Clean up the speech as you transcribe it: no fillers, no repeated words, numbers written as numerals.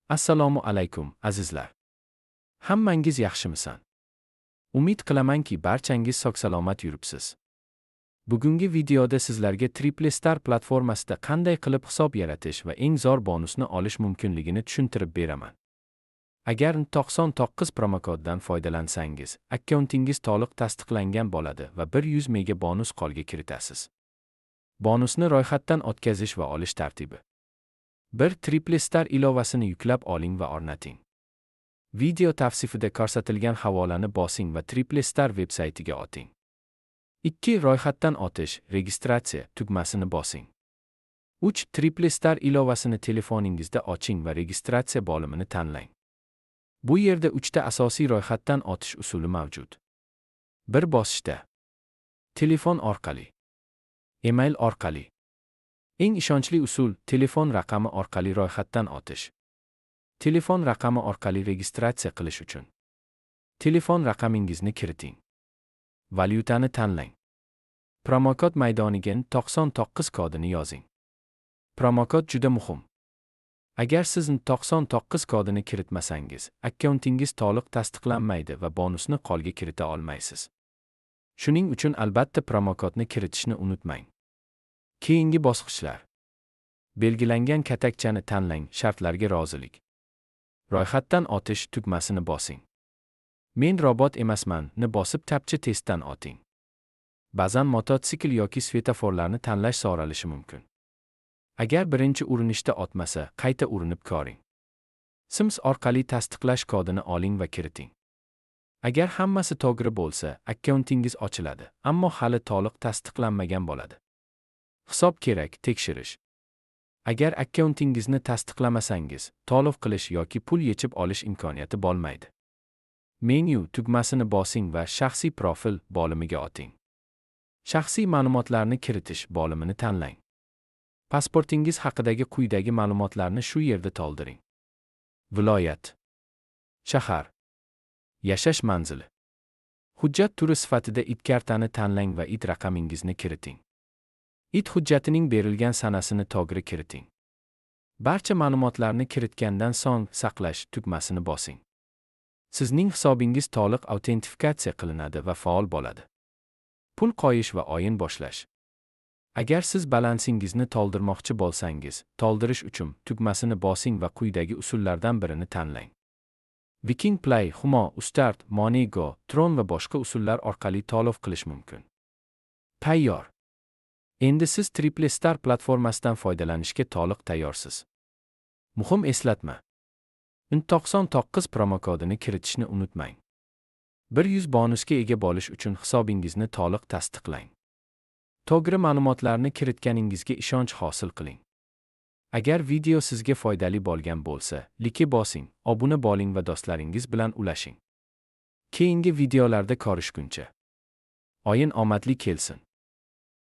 Assalomu alaykum, azizlar. Hammangiz yaxshimisan? Umid qilamanki, barchangiz sog'-salomat yuribsiz. Bugungi videoda sizlarga TripleStar platformasida qanday qilib hisob yaratish va eng zo'r bonusni olish mumkinligini tushuntirib beraman. Agar 99 promokodidan foydalansangiz, akkauntingiz to'liq tasdiqlangan bo'ladi va 100 mega bonus qolga kiritasiz. Bonusni ro'yxatdan o'tkazish va olish tartibi. 1. TripleStar ilovasini yuklab oling va o'rnating. Video tavsifida ko'rsatilgan havolani bosing va TripleStar veb-saytiga o'ting. 2. Ro'yxatdan o'tish, registratsiya tugmasini bosing. 3. TripleStar ilovasini telefoningizda oching va registratsiya bo'limini tanlang. Bu yerda 3 ta asosiy ro'yxatdan o'tish usuli mavjud. 1 bosishda. Telefon orqali. Email orqali. Eng ishonchli usul telefon raqami orqali ro'yxatdan o'tish. Telefon raqami orqali registratsiya qilish uchun telefon raqamingizni kiriting. Valyutani tanlang. Promokod maydoniga 99 kodini yozing. Promokod juda muhim. Agar siz 99 kodini kiritmasangiz, akkauntingiz to'liq tasdiqlanmaydi va bonusni qo'lga kirita olmaysiz. Shuning uchun albatta promokodni kiritishni unutmang. Keyingi bosqichlar. Belgilangan katakchani tanlang, shartlarga rozilik. Ro'yxatdan o'tish tugmasini bosing. Men robot emasman-ni bosib tapchi testdan o'ting. Ba'zan mototsikl yoki svetoforlarni tanlash so'ralishi mumkin. Agar birinchi urinishda o'tmasa, qayta urinib ko'ring. Sims orqali tasdiqlash kodini oling va kiriting. Agar hammasi to'g'ri bo'lsa, akkauntingiz ochiladi, ammo hali to'liq tasdiqlanmagan bo'ladi. Hisob kerak, tekshirish. Agar akkauntingizni tasdiqlamasangiz, to'lov qilish yoki pul yechib olish imkoniyati bo'lmaydi. Menu tugmasini bosing va shaxsiy profil bo'limiga o'ting. Shaxsiy ma'lumotlarni kiritish bo'limini tanlang. Pasportingiz haqidagi quyidagi ma'lumotlarni shu yerda to'ldiring. Viloyat, shahar, yashash manzili. Hujjat turi sifatida IT kartani tanlang va IT raqamingizni kiriting. IT hujjatining berilgan sanasini to'g'ri kiriting. Barcha ma'lumotlarni kiritgandan so'ng saqlash tugmasini bosing. Sizning hisobingiz to'liq autentifikatsiya qilinadi va faol bo'ladi. Pul qo'yish va o'yin boshlash. Agar siz balansingizni to'ldirmoqchi bo'lsangiz, to'ldirish uchun tugmasini bosing va quyidagi usullardan birini tanlang. Viking Play, Humo, Ustart, Monego, Tron va boshqa usullar orqali to'lov qilish mumkin. Tayyor. Endi siz TripleStar platformasidan foydalanishga to'liq tayyorsiz. Muhim eslatma. 99 promokodini kiritishni unutmang. 100 bonusga ega bo'lish uchun hisobingizni to'liq tasdiqlang. To'g'ri ma'lumotlarni kiritganingizga ishonch hosil qiling. Agar video sizga foydali bo'lgan bo'lsa, like bosing, obuna bo'ling va do'stlaringiz bilan ulashing. Keyingi videolarda ko'rishguncha. O'yin omadli kelsin.